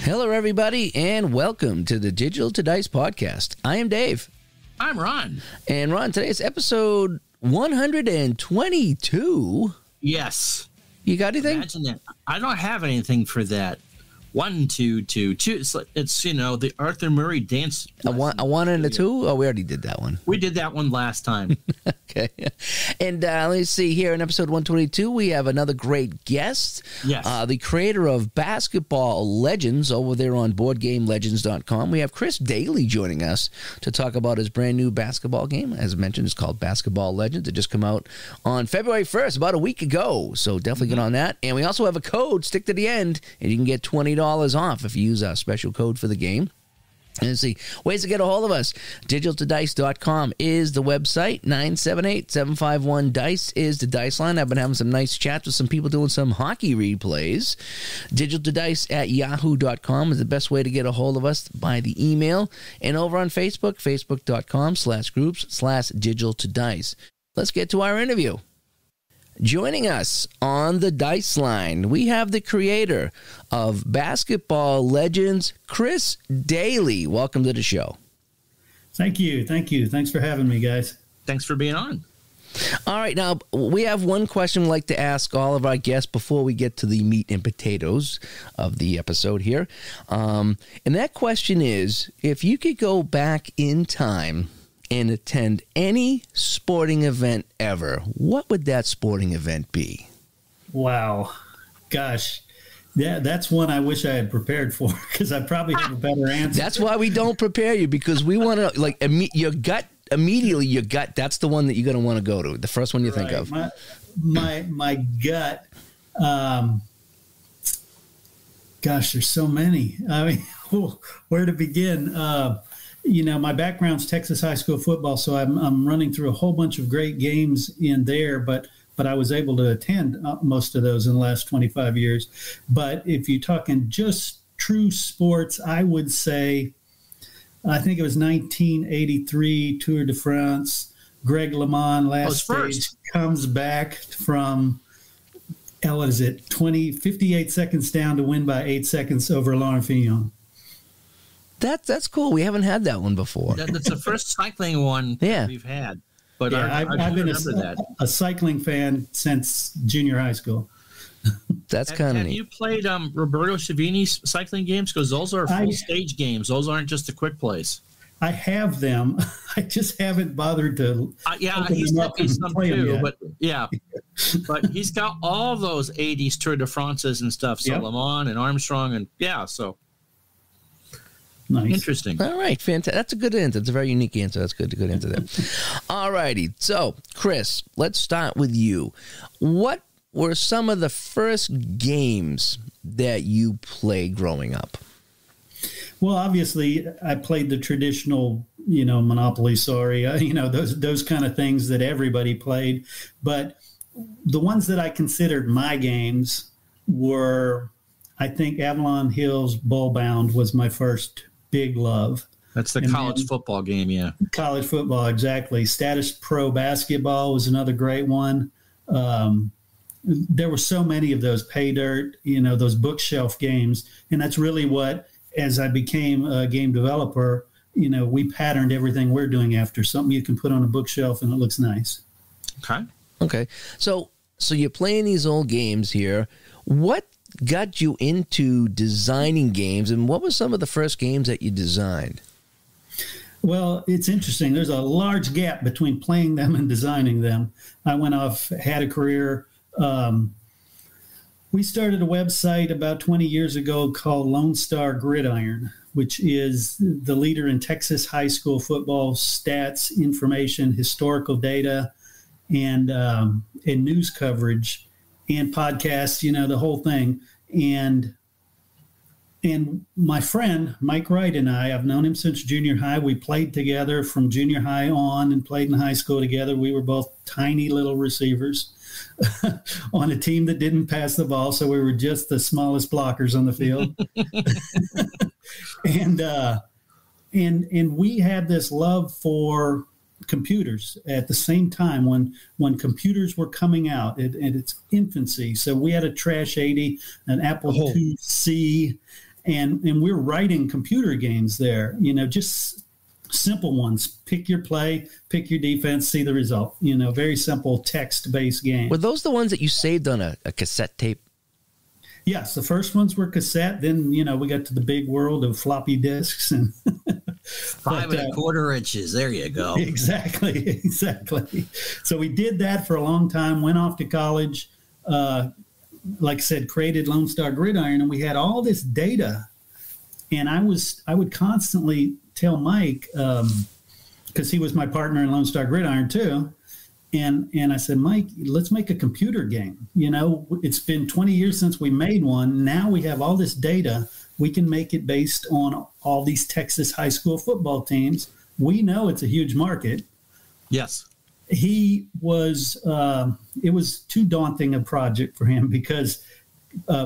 Hello, everybody, and welcome to the Digital to Dice podcast. I am Dave. I'm Ron. And Ron, today's episode 122. Yes. You got anything? Imagine that. I don't have anything for that. 1, 2, 2, 2. It's the Arthur Murray dance. A one and a two? Oh, we already did that one. We did that one last time. Okay. And let's see here in episode 122, we have another great guest. Yes. The creator of Basketball Legends over there on BoardGameLegends.com. We have Chris Doelle joining us to talk about his brand new basketball game. As mentioned, it's called Basketball Legends. It just came out on February 1st, about a week ago. So definitely get on that. And we also have a code, stick to the end, and you can get $20 off if you use our special code for the game. And let's see, ways to get a hold of us. DigitalToDice.com is the website. 978-751-DICE is the dice line. I've been having some nice chats with some people doing some hockey replays. DigitalToDice@yahoo.com is the best way to get a hold of us by the email. And over on Facebook, facebook.com/groups/DigitalToDice. Let's get to our interview. Joining us on the Dice Line, we have the creator of Basketball Legends, Chris Doelle. Welcome to the show. Thank you. Thanks for having me, guys. Thanks for being on. All right, now, we have one question we'd like to ask all of our guests before we get to the meat and potatoes of the episode here. And that question is, if you could go back in time and attend any sporting event ever, what would that sporting event be? Wow. Gosh. Yeah, that's one I wish I had prepared for because I probably have a better answer. That's why we don't prepare you, because we want to, like, your gut, that's the one that you're going to want to go to, the first one you think of. My gut, gosh, there's so many. I mean, where to begin? My background's Texas high school football, so I'm running through a whole bunch of great games in there, but I was able to attend most of those in the last 25 years. But if you're talking just true sports, I would say, I think it was 1983 Tour de France. Greg LeMond last stage comes back from, 58 seconds down to win by 8 seconds over Laurent Fignon. That's cool. We haven't had that one before. That's the first cycling one we've had. But yeah, I've been a cycling fan since junior high school. That's kind of neat. Have you played Roberto Savini's cycling games? Because those are full stage games. Those aren't just the quick plays. I have them. I just haven't bothered to. He's got me some too. But he's got all those 80s Tour de France's and stuff. So Le Mans and Armstrong and so. Nice. Interesting. All right, fantastic. That's a good answer. It's a very unique answer. That's good answer there. All righty. So, Chris, let's start with you. What were some of the first games that you played growing up? Well, obviously, I played the traditional, Monopoly, those kind of things that everybody played. But the ones that I considered my games were, I think, Avalon Hills Bullbound was my first big love. That's the college football game, yeah. College football, exactly. Status Pro Basketball was another great one. There were so many of those pay dirt, those bookshelf games. And that's really what, as I became a game developer, we patterned everything we're doing after something you can put on a bookshelf and it looks nice. Okay. So you're playing these old games here. What got you into designing games, and what were some of the first games that you designed? Well, it's interesting. There's a large gap between playing them and designing them. I went off, had a career. We started a website about 20 years ago called Lone Star Gridiron, which is the leader in Texas high school football stats, information, historical data, and news coverage and podcasts, the whole thing. And my friend, Mike Wright, and I've known him since junior high. We played together from junior high on and played in high school together. We were both tiny little receivers on a team that didn't pass the ball, so we were just the smallest blockers on the field. And we had this love for computers at the same time when computers were coming out in its infancy. So we had a Trash 80, an Apple IIc, and we're writing computer games there, just simple ones. Pick your play, pick your defense, see the result. Very simple text-based game. Were those the ones that you saved on a cassette tape? Yes, the first ones were cassette. Then, we got to the big world of floppy disks and 5 1/4 inches. There you go. Exactly. So we did that for a long time, went off to college, like I said, created Lone Star Gridiron, and we had all this data. And I would constantly tell Mike, because he was my partner in Lone Star Gridiron too, and I said, Mike, let's make a computer game. It's been 20 years since we made one. Now we have all this data. We can make it based on all these Texas high school football teams. We know it's a huge market. Yes. He was, it was too daunting a project for him because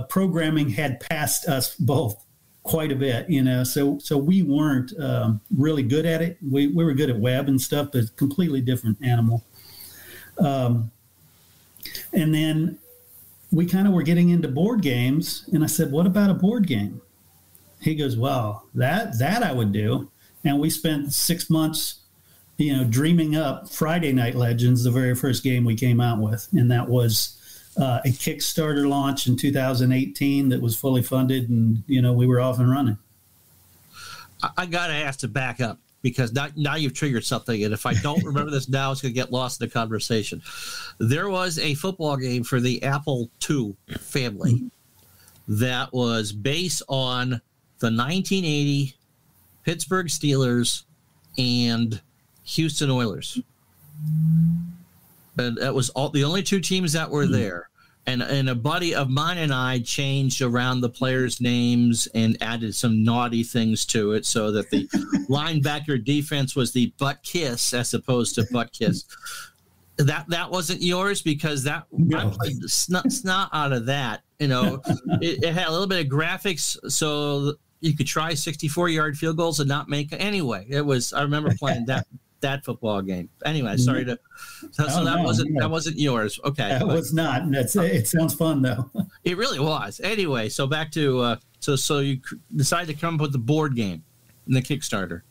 programming had passed us both quite a bit, so we weren't really good at it. We were good at web and stuff, but completely different animal. And then we kind of were getting into board games, and I said, what about a board game? He goes, well, that I would do. And we spent 6 months, dreaming up Friday Night Legends, the very first game we came out with. And that was a Kickstarter launch in 2018 that was fully funded, and, we were off and running. I got to ask to back up, because now you've triggered something, and if I don't remember this now, it's going to get lost in the conversation. There was a football game for the Apple II family that was based on the 1980 Pittsburgh Steelers and Houston Oilers. And that was the only two teams that were there. And a buddy of mine and I changed around the players' names and added some naughty things to it so that the linebacker defense was the butt kiss as opposed to butt kiss. That wasn't yours, because I played the snot out of that. It had a little bit of graphics so you could try 64-yard field goals and not make it. Anyway, I remember playing that football game. Anyway, sorry to. That wasn't yours. Okay, that was not. It sounds fun though. It really was. Anyway, so back to so you decided to come up with the board game and the Kickstarter.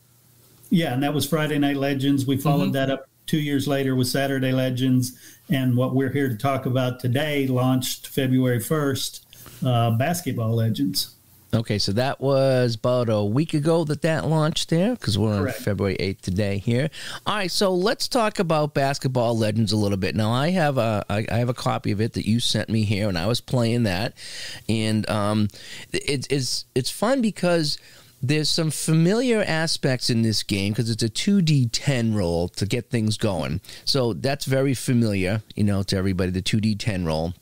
Yeah, and that was Friday Night Legends. We followed that up 2 years later with Saturday Legends, and what we're here to talk about today launched February 1st, Basketball Legends. Okay, so that was about a week ago that launched there, because we're on February 8th today here. All right, so let's talk about Basketball Legends a little bit. Now, I have a copy of it that you sent me here, and I was playing that, and it's fun because there's some familiar aspects in this game because it's a 2D10 roll to get things going. So that's very familiar, to everybody, the 2D10 roll.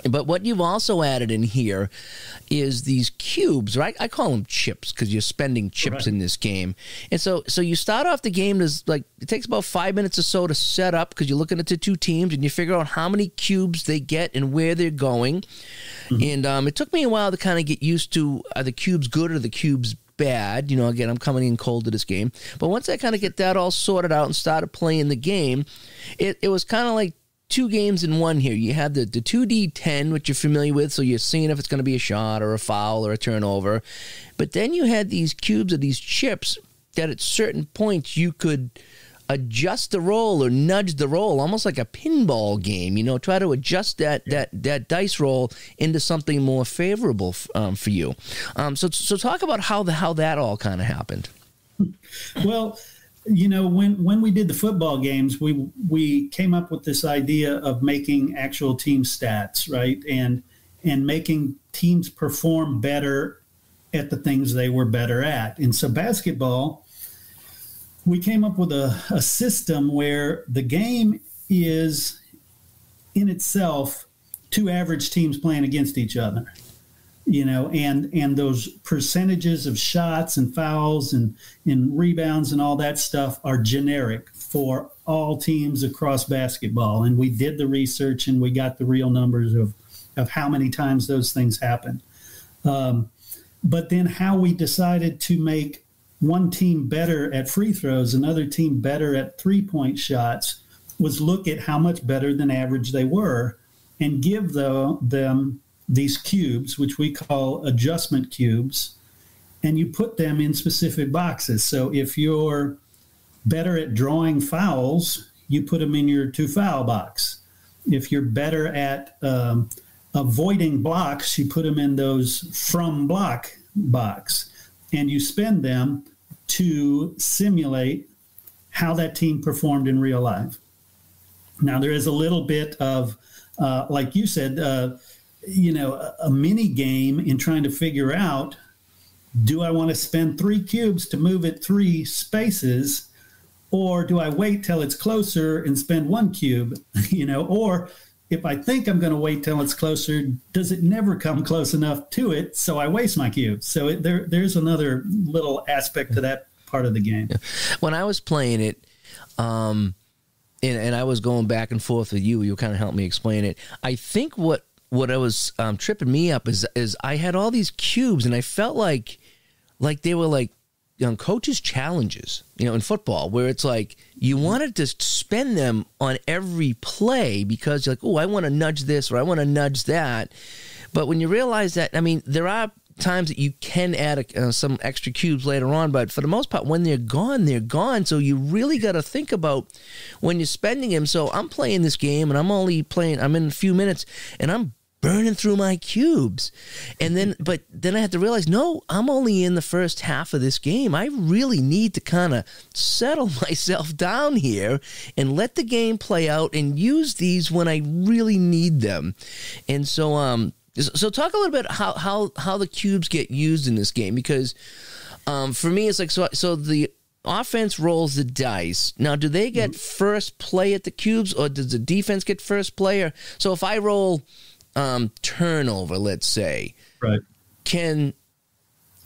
But what you've also added in here is these cubes, right? I call them chips because you're spending chips in this game. And so you start off the game, it takes about 5 minutes or so to set up because you're looking at the two teams and you figure out how many cubes they get and where they're going. Mm-hmm. And it took me a while to kind of get used to, are the cubes good or the cubes bad? Again, I'm coming in cold to this game. But once I kind of get that all sorted out and started playing the game, it was kind of like two games in one here. You had the 2D10, which you're familiar with, so you're seeing if it's going to be a shot or a foul or a turnover. But then you had these cubes or these chips that at certain points you could adjust the roll or nudge the roll, almost like a pinball game, try to adjust that dice roll into something more favorable for you. So talk about how that all kind of happened. Well, when we did the football games, we came up with this idea of making actual team stats, right? And making teams perform better at the things they were better at. And so basketball, we came up with a system where the game is in itself two average teams playing against each other. And those percentages of shots and fouls and rebounds and all that stuff are generic for all teams across basketball. And we did the research and we got the real numbers of how many times those things happen. But then how we decided to make one team better at free throws, another team better at three-point shots, was look at how much better than average they were and give them these cubes, which we call adjustment cubes, and you put them in specific boxes. So if you're better at drawing fouls, you put them in your 2 foul box. If you're better at avoiding blocks, you put them in those from block box, and you spend them to simulate how that team performed in real life. Now, there is a little bit of, like you said, a mini game in trying to figure out, do I want to spend 3 cubes to move it 3 spaces, or do I wait till it's closer and spend 1 cube, or if I think I'm going to wait till it's closer, does it never come close enough to it, so I waste my cube? So there's another little aspect to that part of the game. Yeah. When I was playing it, and I was going back and forth with you kind of helped me explain it. I think what I was tripping me up is I had all these cubes, and I felt like they were like coaches' challenges, in football, where it's like you wanted to spend them on every play because you're like, oh, I want to nudge this or I want to nudge that. But when you realize that, there are times that you can add some extra cubes later on, but for the most part, when they're gone, they're gone. So you really got to think about when you're spending them. So I'm playing this game, and I'm in a few minutes, and I'm burning through my cubes. And then I have to realize, no, I'm only in the first half of this game. I really need to kind of settle myself down here and let the game play out and use these when I really need them. And so talk a little bit how the cubes get used in this game, because for me, it's like, so the offense rolls the dice. Now, do they get first play at the cubes, or does the defense get first play? Or, so if I roll turnover, let's say, right, and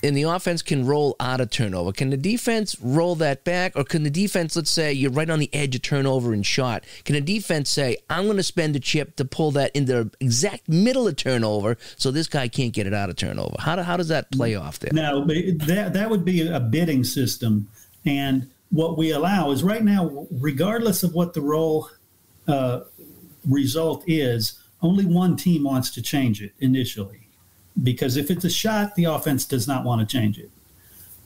the offense can roll out of turnover, can the defense roll that back? Or can the defense, let's say you're right on the edge of turnover and shot, can the defense say, I'm going to spend a chip to pull that in the exact middle of turnover so this guy can't get it out of turnover? How does that play off there? No, that would be a bidding system. And what we allow is, right now, regardless of what the roll result is, only one team wants to change it initially. Because if it's a shot, the offense does not want to change it.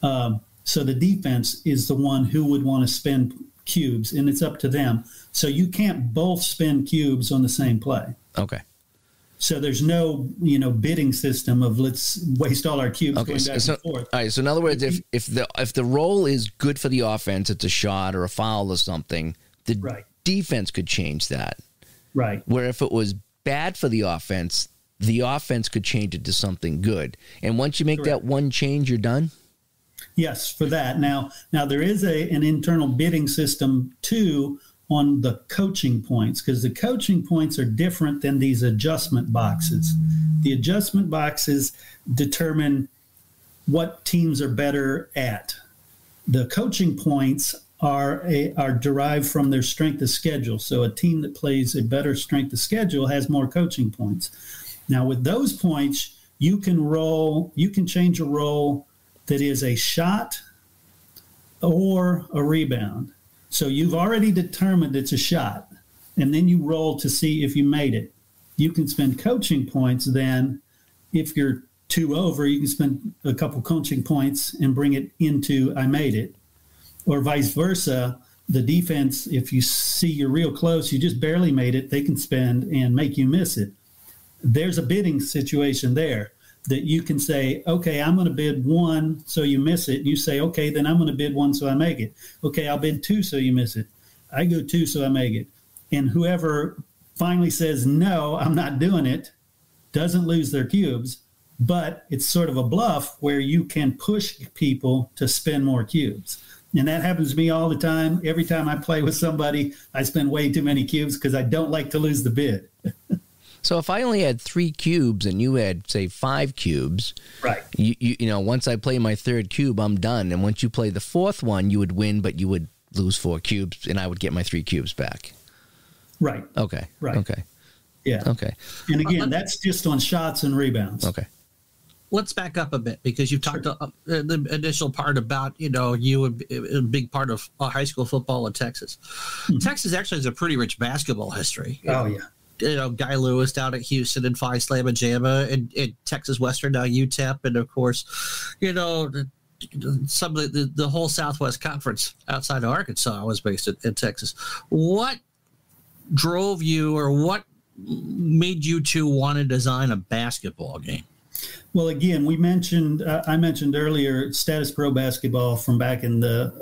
So the defense is the one who would want to spend cubes, and it's up to them. So you can't both spend cubes on the same play. Okay. So there's no, bidding system of let's waste all our cubes going back and forth. All right. So in other words, if the roll is good for the offense, it's a shot or a foul or something, the defense could change that. Right. Where if it was bad for the offense could change it to something good. And once you make that one change, you're done? Yes, for that. Now there is an internal bidding system, too, on the coaching points, because the coaching points are different than these adjustment boxes. The adjustment boxes determine what teams are better at. The coaching points are derived from their strength of schedule. So a team that plays a better strength of schedule has more coaching points. Now, with those points, you can change a roll that is a shot or a rebound. So you've already determined it's a shot, and then you roll to see if you made it. You can spend coaching points then. If you're 2 over, you can spend a couple coaching points and bring it into I made it. Or vice versa, the defense, if you see you're real close, you just barely made it, they can spend and make you miss it. There's a bidding situation there that you can say, okay, I'm going to bid 1 so you miss it. You say, okay, then I'm going to bid 1 so I make it. Okay, I'll bid 2 so you miss it. I go 2 so I make it. And whoever finally says, no, I'm not doing it, doesn't lose their cubes, but it's sort of a bluff where you can push people to spend more cubes. And that happens to me all the time. Every time I play with somebody, I spend way too many cubes because I don't like to lose the bid. So if I only had 3 cubes and you had, say, 5 cubes, right? Once I play my 3rd cube, I'm done. And once you play the 4th one, you would win, but you would lose 4 cubes, and I would get my 3 cubes back. Right. Okay. Right. Okay. Yeah. Okay. And again, that's just on shots and rebounds. Okay. Let's back up a bit, because you've talked the initial part about, you a big part of high school football in Texas. Mm-hmm. Texas actually has a pretty rich basketball history. Oh, yeah. Guy Lewis down at Houston and Phi Slamma Jamma and Texas Western, now UTEP, and of course, some of the whole Southwest Conference outside of Arkansas was based in Texas. What drove you, or what made you two want to design a basketball game? Well, again, I mentioned earlier Status Pro basketball from back in the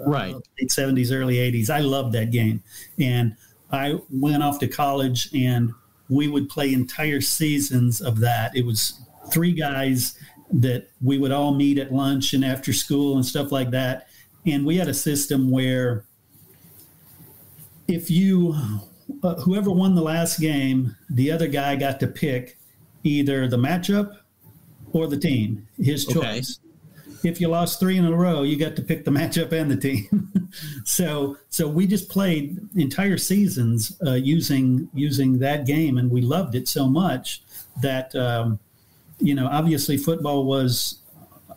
late 70s, early 80s. I loved that game. And I went off to college, and we would play entire seasons of that. It was 3 guys that we would all meet at lunch and after school and stuff like that. And we had a system where if whoever won the last game, the other guy got to pick either the matchup or the team, his choice. Okay. If you lost 3 in a row, you got to pick the matchup and the team. So we just played entire seasons using that game, and we loved it so much that obviously football was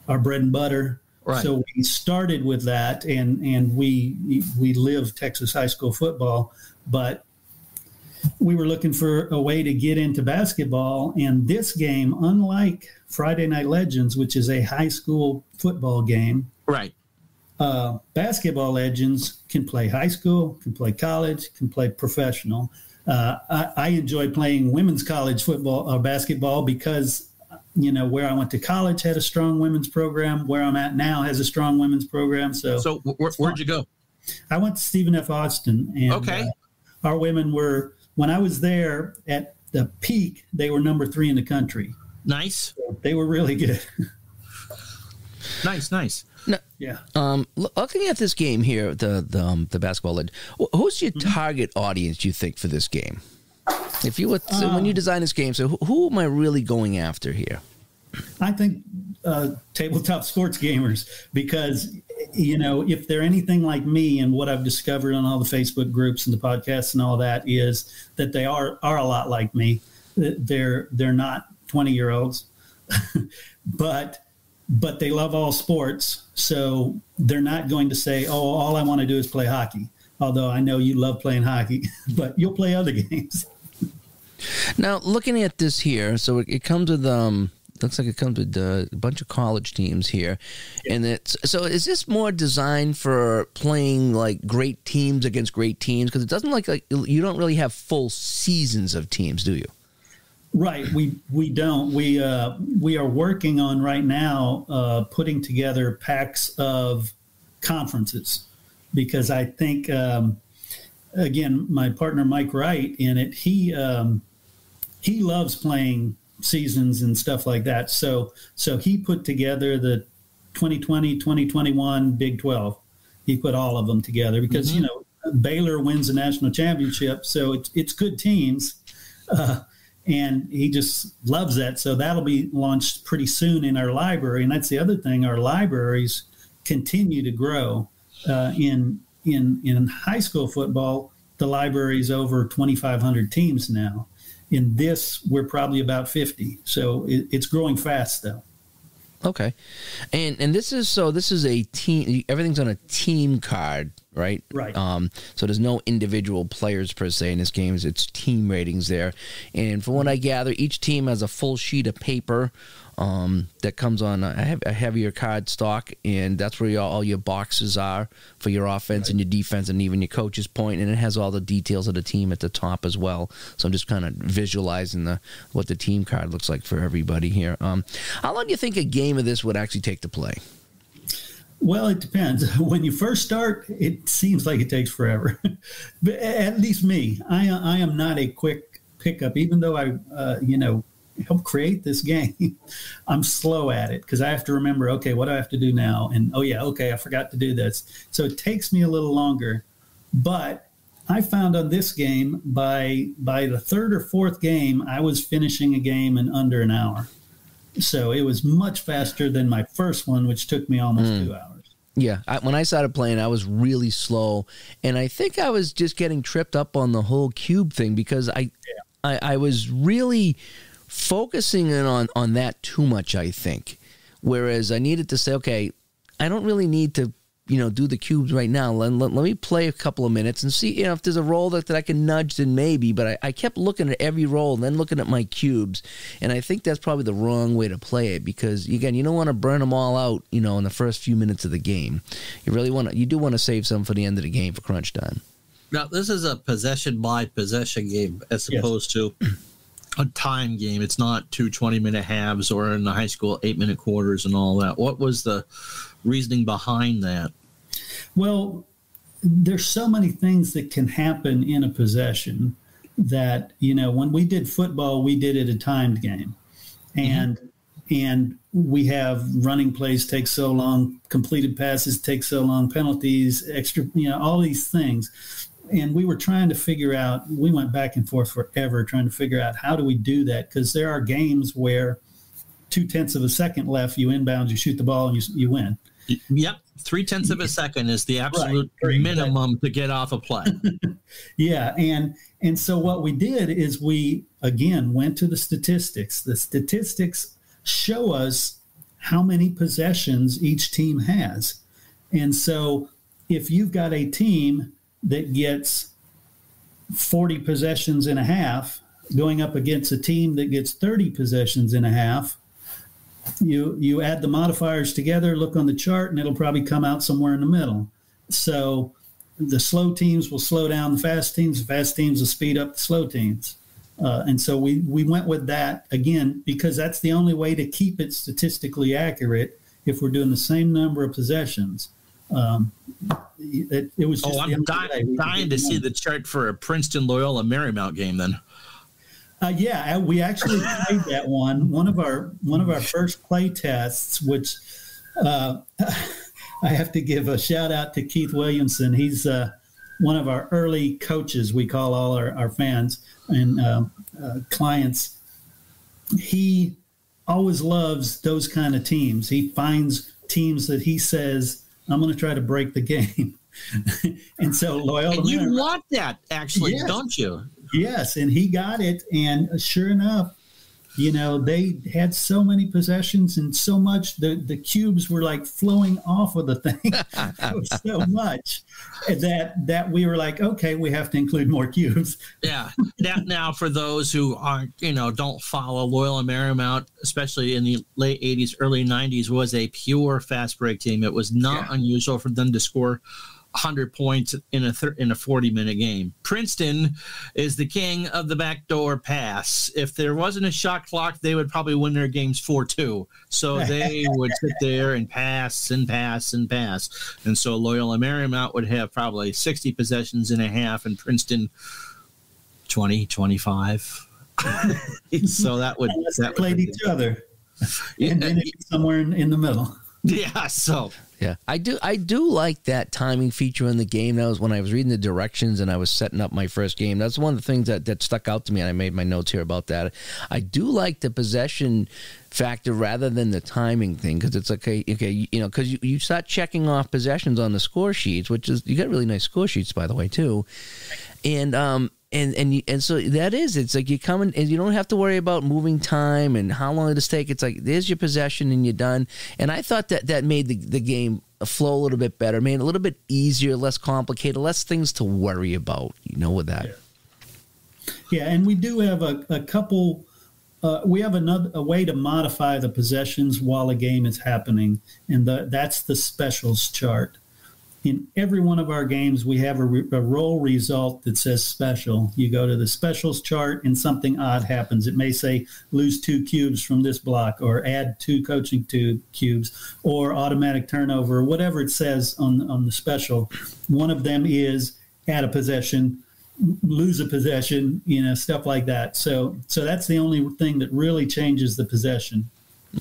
our bread and butter. Right. So we started with that, and we lived Texas high school football, but we were looking for a way to get into basketball. And this game, unlike Friday Night Legends, which is a high school football game, right? Basketball Legends can play high school, can play college, can play professional. I enjoy playing women's college football or basketball because, where I went to college had a strong women's program. Where I'm at now has a strong women's program. So where'd you go? I went to Stephen F. Austin. And, our women were, when I was there at the peak, they were number 3 in the country. Nice. So they were really good. Nice. Yeah. Looking at this game here, the basketball legend, who's your target audience, you think, for this game? If you would, when you design this game, so who am I really going after here? I think tabletop sports gamers, because if they're anything like me, and what I've discovered on all the Facebook groups and the podcasts and all that is that they are a lot like me. They're not 20-year-olds, but they love all sports. So they're not going to say, "Oh, all I want to do is play hockey." Although I know you love playing hockey, but you'll play other games. Now, looking at this here, so it comes with looks like it comes with a bunch of college teams here. Yeah. And is this more designed for playing like great teams against great teams? Because it doesn't like you don't really have full seasons of teams, do you? Right. We don't. We are working on right now putting together packs of conferences, because I think again, my partner Mike Wright in it, he loves playing seasons and stuff like that. So he put together the 2020, 2021 Big 12. He put all of them together because, Baylor wins the national championship. So it's good teams. And he just loves that. So that'll be launched pretty soon in our library. And that's the other thing. Our libraries continue to grow. In high school football, the library is over 2,500 teams now. In this, we're probably about 50. So it's growing fast, though. Okay. And this is a team. Everything's on a team card, right? Right. So there's no individual players per se in this game. It's team ratings there. And from what I gather, each team has a full sheet of paper that comes on a heavier card stock, and that's where all your boxes are for your offense and your defense and even your coach's point, and it has all the details of the team at the top as well. So I'm just kind of visualizing what the team card looks like for everybody here. How long do you think a game of this would actually take to play? Well, it depends. When you first start, it seems like it takes forever. But at least me, I am not a quick pickup, even though I help create this game. I'm slow at it because I have to remember, okay, what do I have to do now? And, I forgot to do this. So it takes me a little longer. But I found on this game, by the third or fourth game, I was finishing a game in under an hour. So it was much faster than my first one, which took me almost 2 hours. Yeah, when I started playing, I was really slow. And I think I was just getting tripped up on the whole cube thing because I was really focusing in on that too much, I think. Whereas I needed to say, okay, I don't really need to do the cubes right now. Let me play a couple of minutes and see, if there's a roll that I can nudge, then maybe. But I kept looking at every roll and then looking at my cubes, and I think that's probably the wrong way to play it, because again, you don't want to burn them all out, in the first few minutes of the game. You do want to save some for the end of the game for crunch time. Now, this is a possession by possession game as opposed to a time game. It's not 2 20-minute halves, or in the high school 8-minute quarters and all that. What was the reasoning behind that? Well, there's so many things that can happen in a possession that, when we did football, we did it a timed game. And we have running plays take so long, completed passes take so long, penalties, extra, all these things. And we were trying to figure out, we went back and forth forever trying to figure out how do we do that? Because there are games where 0.2 of a second left, you inbound, you shoot the ball, and you win. Yep. 0.3 of a second is the absolute minimum to get off a play. Yeah. And so what we did is we, again, went to the statistics. The statistics show us how many possessions each team has. And so if you've got a team that gets 40 possessions in a half going up against a team that gets 30 possessions in a half, you add the modifiers together, look on the chart, and it'll probably come out somewhere in the middle. So the slow teams will slow down the fast teams will speed up the slow teams. And so we went with that, again, because that's the only way to keep it statistically accurate if we're doing the same number of possessions. It was just I'm dying to see the chart for a Princeton Loyola Marymount game then. We actually played that one. One of our first play tests, which I have to give a shout out to Keith Williamson. He's one of our early coaches. We call all our fans and clients. He always loves those kind of teams. He finds teams that he says, I'm going to try to break the game. And so Loyola. And you want that, actually, don't you? Yes, and he got it. And sure enough, they had so many possessions and so much, the cubes were like flowing off of the thing. It was so much that we were like, okay, we have to include more cubes. Yeah. Now for those who aren't, don't follow, Loyola Marymount, especially in the late 80s, early 90s, was a pure fast break team. It was not unusual for them to score 100 points in a 40-minute game. Princeton is the king of the backdoor pass. If there wasn't a shot clock, they would probably win their games 4-2. So they would sit there and pass and pass and pass. And so Loyola Marymount would have probably 60 possessions in a half, and Princeton 20, 25. So that would played each other. And then somewhere in the middle. Yeah, so yeah, I do like that timing feature in the game. That was when I was reading the directions and I was setting up my first game. That's one of the things that stuck out to me, and I made my notes here about that. I do like the possession factor rather than the timing thing, because it's okay, because you start checking off possessions on the score sheets, which is, you got really nice score sheets, by the way, too, and so that is, it's like you come in and you don't have to worry about moving time and how long it'll take. It's like, there's your possession and you're done. And I thought that made the game flow a little bit better, made it a little bit easier, less complicated, less things to worry about, with that. Yeah, and we do have a couple, we have a way to modify the possessions while a game is happening, and that's the specials chart. In every one of our games, we have a roll result that says special. You go to the specials chart and something odd happens. It may say lose 2 cubes from this block, or add 2 coaching 2 cubes, or automatic turnover, whatever it says on the special. One of them is add a possession, lose a possession, stuff like that. So that's the only thing that really changes the possession.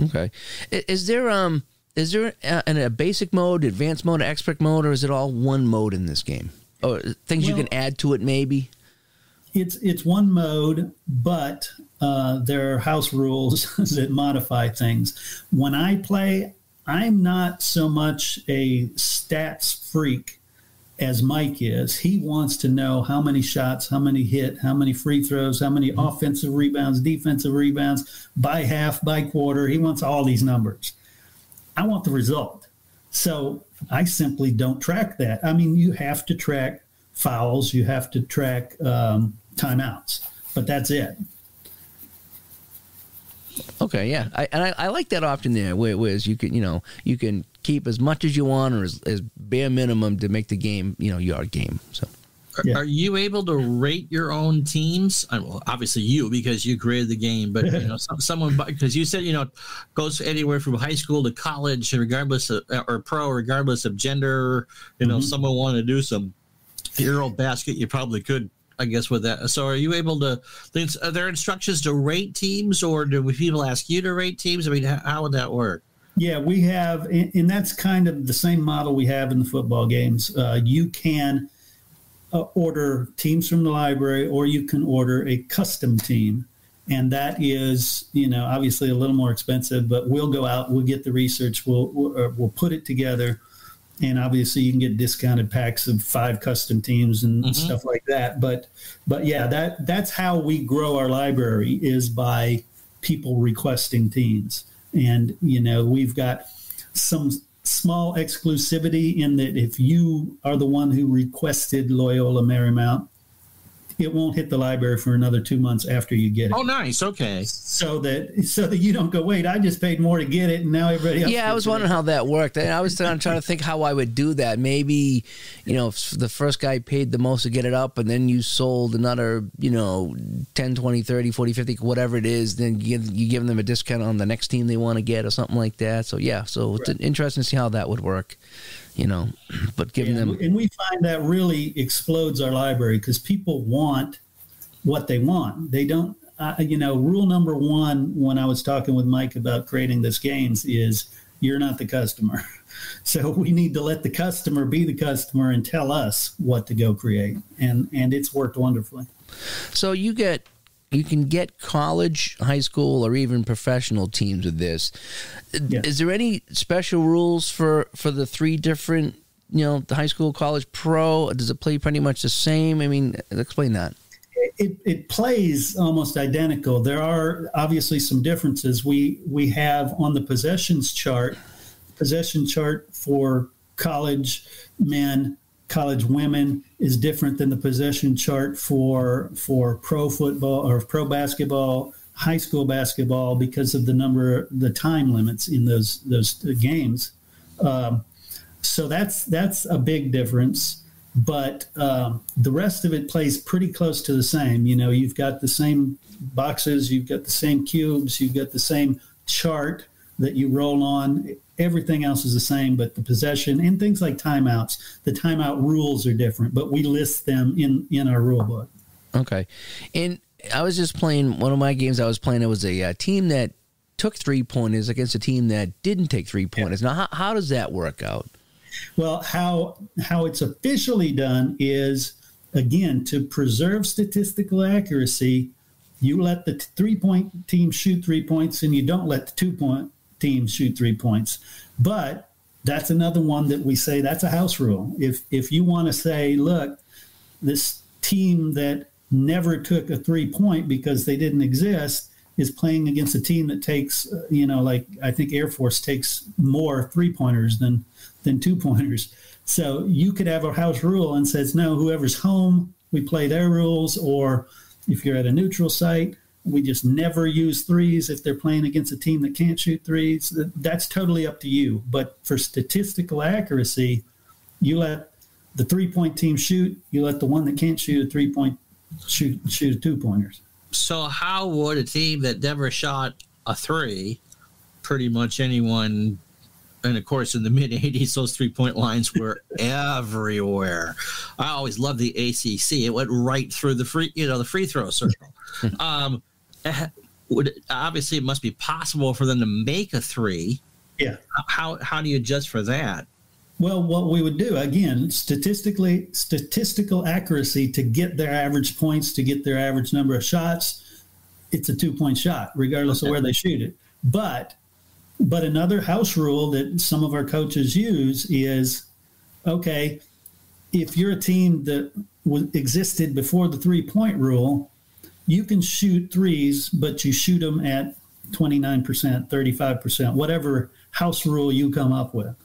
Okay. Is there a basic mode, advanced mode, expert mode, or is it all one mode in this game? Or things you can add to it, maybe? It's one mode, but there are house rules that modify things. When I play, I'm not so much a stats freak as Mike is. He wants to know how many shots, how many hit, how many free throws, how many offensive rebounds, defensive rebounds, by half, by quarter. He wants all these numbers. I want the result. So I simply don't track that. I mean, you have to track fouls, you have to track timeouts, but that's it. Okay, yeah, I like that option there, whereas you can keep as much as you want, or as bare minimum to make the game your game. So, are you able to rate your own teams? Well, obviously you, because you created the game, but someone, because you said goes anywhere from high school to college, regardless of, or pro, regardless of gender. Someone want to do some Euro basket, you probably could, I guess, with that. So are you able to, are there instructions to rate teams, or do people ask you to rate teams? I mean, how would that work? Yeah, we have, and that's kind of the same model we have in the football games. You can order teams from the library, or you can order a custom team. And that is, obviously a little more expensive, but we'll go out, we'll get the research, we'll put it together. And obviously you can get discounted packs of 5 custom teams and stuff like that. But yeah, that's how we grow our library, is by people requesting teams. And, we've got some small exclusivity in that if you are the one who requested Loyola Marymount, it won't hit the library for another 2 months after you get it. Oh, nice. Okay. So that you don't go, wait, I just paid more to get it, and now everybody else. Yeah, I was wondering how that worked. I was trying to think how I would do that. Maybe, if the first guy paid the most to get it up, and then you sold another, 10, 20, 30, 40, 50, whatever it is, then you give them a discount on the next team they want to get or something like that. So, yeah, it's interesting to see how that would work. But giving them, and we find that really explodes our library, because people want what they want. They don't, rule number 1 when I was talking with Mike about creating this games is you're not the customer. So we need to let the customer be the customer and tell us what to go create. And it's worked wonderfully. So you can get college, high school, or even professional teams with this. Yeah. Is there any special rules for the 3 different, the high school, college, pro? Does it play pretty much the same? I mean, explain that. It plays almost identical. There are obviously some differences. We have on the possession chart for college men, college women is different than the possession chart for pro football or pro basketball, high school basketball, because of the time limits in those games. So that's a big difference. But the rest of it plays pretty close to the same. You've got the same boxes, you've got the same cubes, you've got the same chart that you roll on. Everything else is the same, but the possession and things like timeouts, the timeout rules are different, but we list them in our rule book. Okay. And I was just playing, one of my games I was playing, it was a team that took 3-pointers against a team that didn't take 3-pointers. Yeah. Now, how does that work out? Well, how it's officially done is, again, to preserve statistical accuracy, you let the 3-point team shoot 3 points, and you don't let the 2-point team shoot 3 points. But that's another one that we say that's a house rule. If you want to say, look, this team that never took a 3-point because they didn't exist is playing against a team that takes, like I think Air Force takes more 3-pointers than 2-pointers. So you could have a house rule and says, no, whoever's home, we play their rules. Or if you're at a neutral site, we just never use 3s if they're playing against a team that can't shoot 3s. That's totally up to you. But for statistical accuracy, you let the 3-point team shoot. You let the one that can't shoot a 3-point shoot 2-pointers. So how would a team that never shot a 3, pretty much anyone, and of course in the mid-'80s, those 3-point lines were everywhere. I always loved the ACC. It went right through the free throw circle. Obviously it must be possible for them to make a 3. Yeah. How do you adjust for that? Well, what we would do, again, statistical accuracy to get their average points, to get their average number of shots, it's a 2-point shot, regardless of where they shoot it. But another house rule that some of our coaches use is, okay, if you're a team that existed before the 3-point rule, you can shoot 3s, but you shoot them at 29%, 35%, whatever house rule you come up with.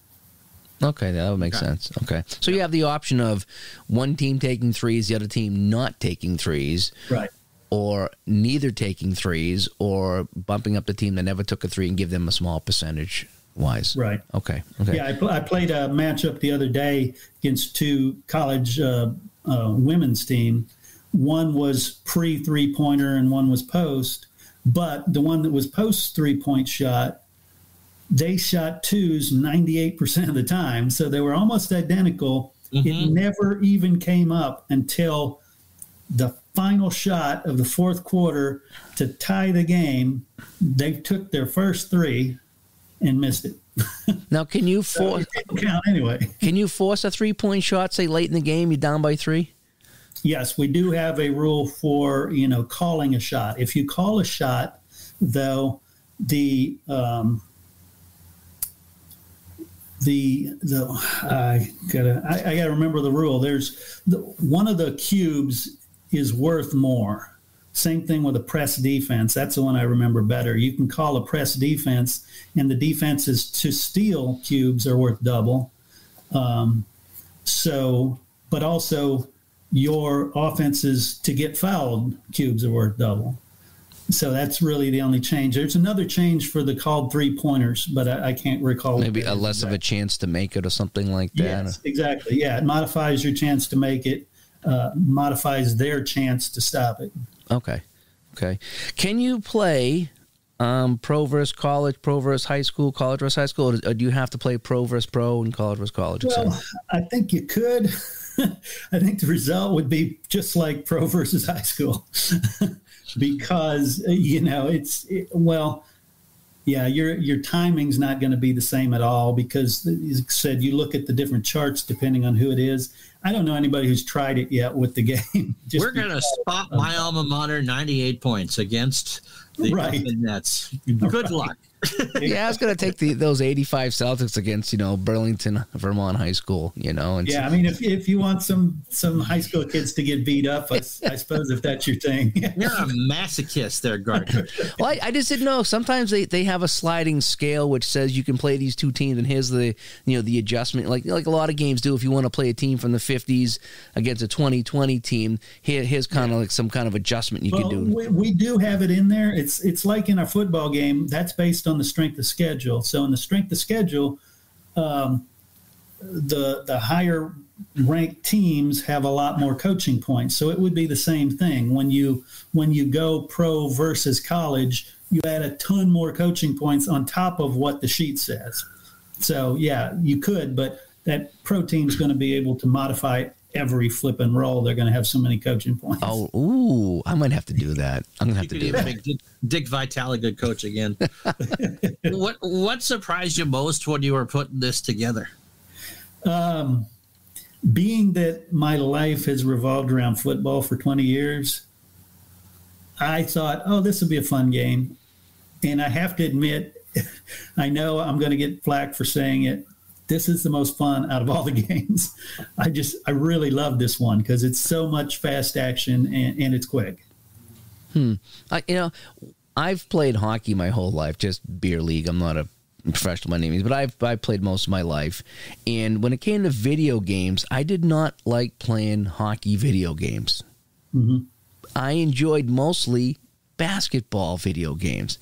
Okay, that would make sense. Okay. So you have the option of one team taking threes, the other team not taking threes. Right. Or neither taking threes, or bumping up the team that never took a three and give them a small percentage wise. Right. Okay. Yeah, I played a matchup the other day against two college women's team. One was pre-3-pointer and one was post. But the one that was post 3-point shot, they shot twos 98% of the time. So they were almost identical. Mm-hmm. It never even came up until the final shot of the fourth quarter to tie the game. They took their first three and missed it. Now, can you force? So it didn't count anyway. Can you force a 3-point shot? Say late in the game, you're down by 3. Yes, we do have a rule for calling a shot. If you call a shot, though, I gotta remember the rule. There's one of the cubes is worth more. Same thing with a press defense. That's the one I remember better. You can call a press defense, and the defenses to steal cubes are worth double. But also your offenses to get fouled cubes are worth double. So that's really the only change. There's another change for the called 3-pointers, but I can't recall. Maybe a less of a chance to make it or something like that. Yes, exactly. Yeah, it modifies your chance to make it, modifies their chance to stop it. Okay. Can you play pro versus college, pro versus high school, college versus high school, or do you have to play pro versus pro and college versus college? Well, I think you could. I think the result would be just like pro versus high school. Because your timing's not going to be the same at all, because, as I said, you look at the different charts depending on who it is. I don't know anybody who's tried it yet with the game. We're going to spot my alma mater 98 points against the Nets. Good luck. Yeah, I was going to take those 85 Celtics against, Burlington, Vermont High School, And yeah, I mean, if you want some high school kids to get beat up, I suppose if that's your thing. You're a masochist there, Gardner. Well, I just didn't know. Sometimes they have a sliding scale which says you can play these two teams, and here's the adjustment, like a lot of games do. If you want to play a team from the 50s against a 2020 team, here's kind of like some kind of adjustment you can do. We do have it in there. It's like in a football game. That's based on the strength of schedule. So in the strength of schedule, the higher ranked teams have a lot more coaching points. So it would be the same thing. When you go pro versus college, you add a ton more coaching points on top of what the sheet says. So yeah, you could, but that pro team's going to be able to modify every flip and roll. They're going to have so many coaching points. Oh, ooh, I might have to do that. I'm going to have to do that. Dick Vitale, good coach again. What surprised you most when you were putting this together? Being that my life has revolved around football for 20 years, I thought, this will be a fun game. And I have to admit, I know I'm going to get flack for saying it, this is the most fun out of all the games. I really love this one because it's so much fast action and it's quick. I've played hockey my whole life, just beer league. I'm not a professional by any means, but I've played most of my life. And when it came to video games, I did not like playing hockey video games. Mm-hmm. I enjoyed mostly basketball video games.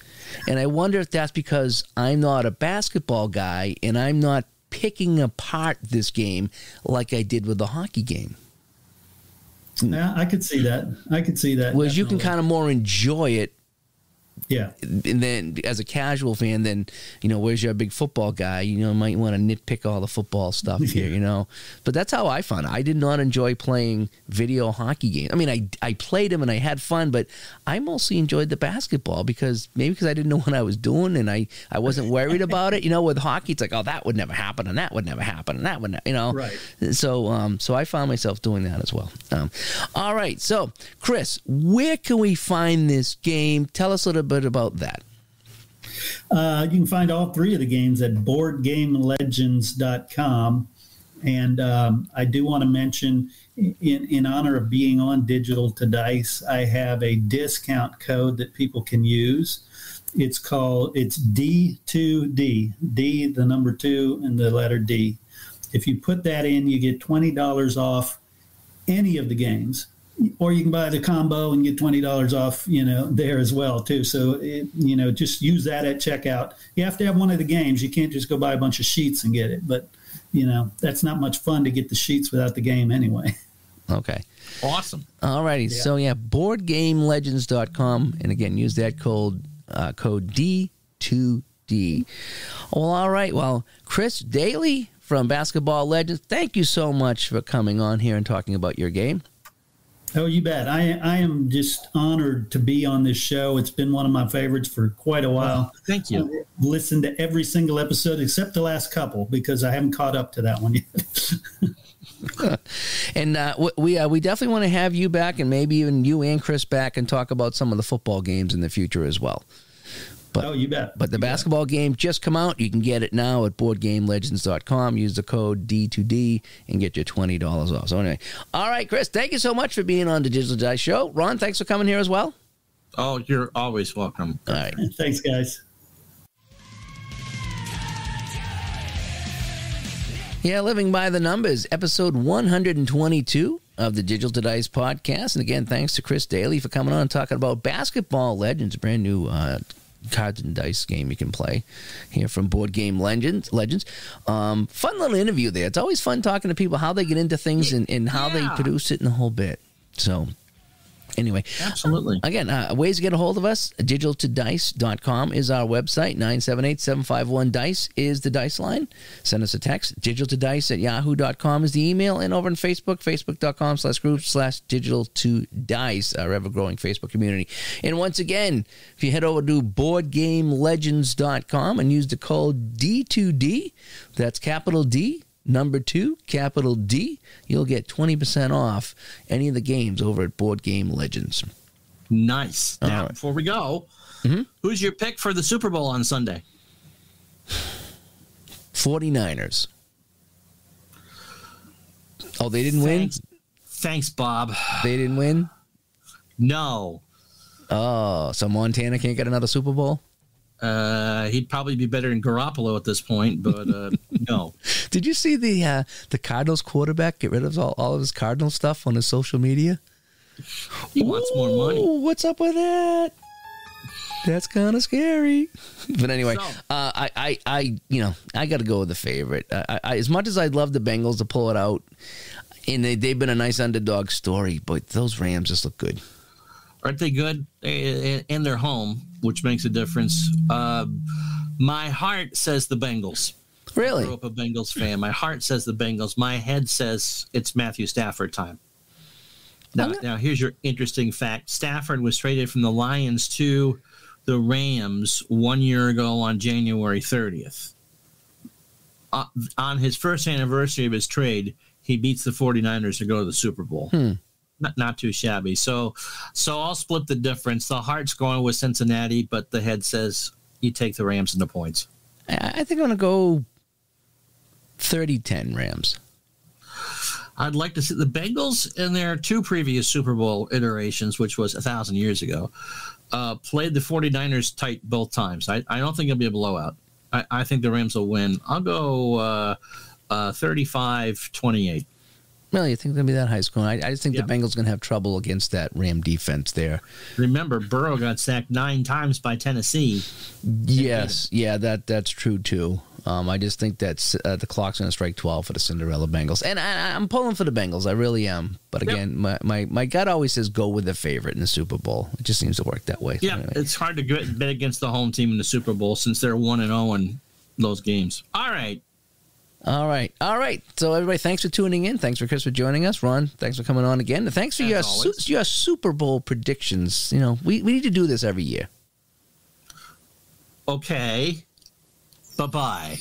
And I wonder if that's because I'm not a basketball guy and I'm not picking apart this game like I did with the hockey game. Yeah, I could see that. Whereas you can kind of more enjoy it. Yeah. And then as a casual fan, then, where's your big football guy? Might want to nitpick all the football stuff here, But that's how I found it. I did not enjoy playing video hockey games. I mean, I played them and I had fun, but I mostly enjoyed the basketball because I didn't know what I was doing and I wasn't worried about it. With hockey, it's like, that would never happen and that would never happen and that would never, Right. So I found myself doing that as well. All right. So, Chris, where can we find this game? Tell us a little bit about that. You can find all three of the games at boardgamelegends.com. And I do want to mention, in honor of being on Digital to Dice, I have a discount code that people can use. It's D2D, D, the number 2, and the letter D. If you put that in, you get $20 off any of the games, or you can buy the combo and get $20 off, there as well too. So, just use that at checkout. You have to have one of the games. You can't just go buy a bunch of sheets and get it. But, that's not much fun to get the sheets without the game anyway. Okay. Awesome. All righty. Yeah. So, boardgamelegends.com. And again, use that code D2D. Well, all right. Well, Chris Doelle from Basketball Legends, thank you so much for coming on here and talking about your game. Oh, you bet. I am just honored to be on this show. It's been one of my favorites for quite a while. Thank you. I've listened to every single episode except the last couple because I haven't caught up to that one yet. And we definitely want to have you back, and maybe even you and Chris back, and talk about some of the football games in the future as well. But, you bet. But the basketball game just come out. You can get it now at boardgamelegends.com. Use the code D2D and get your $20 off. So anyway, all right, Chris, thank you so much for being on the Digital Dice Show. Ron, thanks for coming here as well. Oh, you're always welcome. All right. Thanks, guys. Yeah, Living by the Numbers, episode 122 of the Digital Dice podcast. And again, thanks to Chris Doelle for coming on and talking about Basketball Legends, a brand new cards and dice game you can play here from Board Game Legends. Fun little interview there. It's always fun talking to people, how they get into things and how they produce it and the whole bit. So anyway, absolutely. Again, ways to get a hold of us, digitaltodice.com is our website. 978-751-DICE is the dice line. Send us a text. digitaltodice@yahoo.com is the email. And over on Facebook, facebook.com/group/digitaltodice, our ever-growing Facebook community. And once again, if you head over to boardgamelegends.com and use the code D2D, that's capital D, number 2, capital D, you'll get 20% off any of the games over at Board Game Legends. Nice. Now, before we go, who's your pick for the Super Bowl on Sunday? 49ers. Oh, they didn't win? Thanks, Bob. They didn't win? No. Oh, so Montana can't get another Super Bowl? He'd probably be better than Garoppolo at this point, but no. Did you see the Cardinals quarterback get rid of all of his Cardinal stuff on his social media? He wants more money. What's up with that? That's kind of scary. But anyway, I got to go with the favorite. As much as I'd love the Bengals to pull it out, and they've been a nice underdog story, but those Rams just look good. Aren't they good? And they're home, which makes a difference. My heart says the Bengals. Really? I grew up a Bengals fan. My heart says the Bengals. My head says it's Matthew Stafford time. Now, here's your interesting fact. Stafford was traded from the Lions to the Rams 1 year ago on January 30th. On his first anniversary of his trade, he beats the 49ers to go to the Super Bowl. Not too shabby. So I'll split the difference. The heart's going with Cincinnati, but the head says you take the Rams and the points. I think I'm going to go 30-10 Rams. I'd like to see the Bengals in their 2 previous Super Bowl iterations, which was 1,000 years ago, played the 49ers tight both times. I don't think it'll be a blowout. I think the Rams will win. I'll go 35-28. Really, you think they'll be that high scoring? I just think the Bengals going to have trouble against that Ram defense there. Remember, Burrow got sacked 9 times by Tennessee. Yes, that's true too. I just think that the clock's going to strike 12 for the Cinderella Bengals, and I'm pulling for the Bengals. I really am. But again, my gut always says go with the favorite in the Super Bowl. It just seems to work that way. Yeah, anyway. It's hard to bet against the home team in the Super Bowl since they're 1-0 in those games. All right. So everybody, thanks for tuning in. Thanks for Chris for joining us. Ron, thanks for coming on again. And thanks for your Super Bowl predictions. We need to do this every year. Okay. Bye-bye.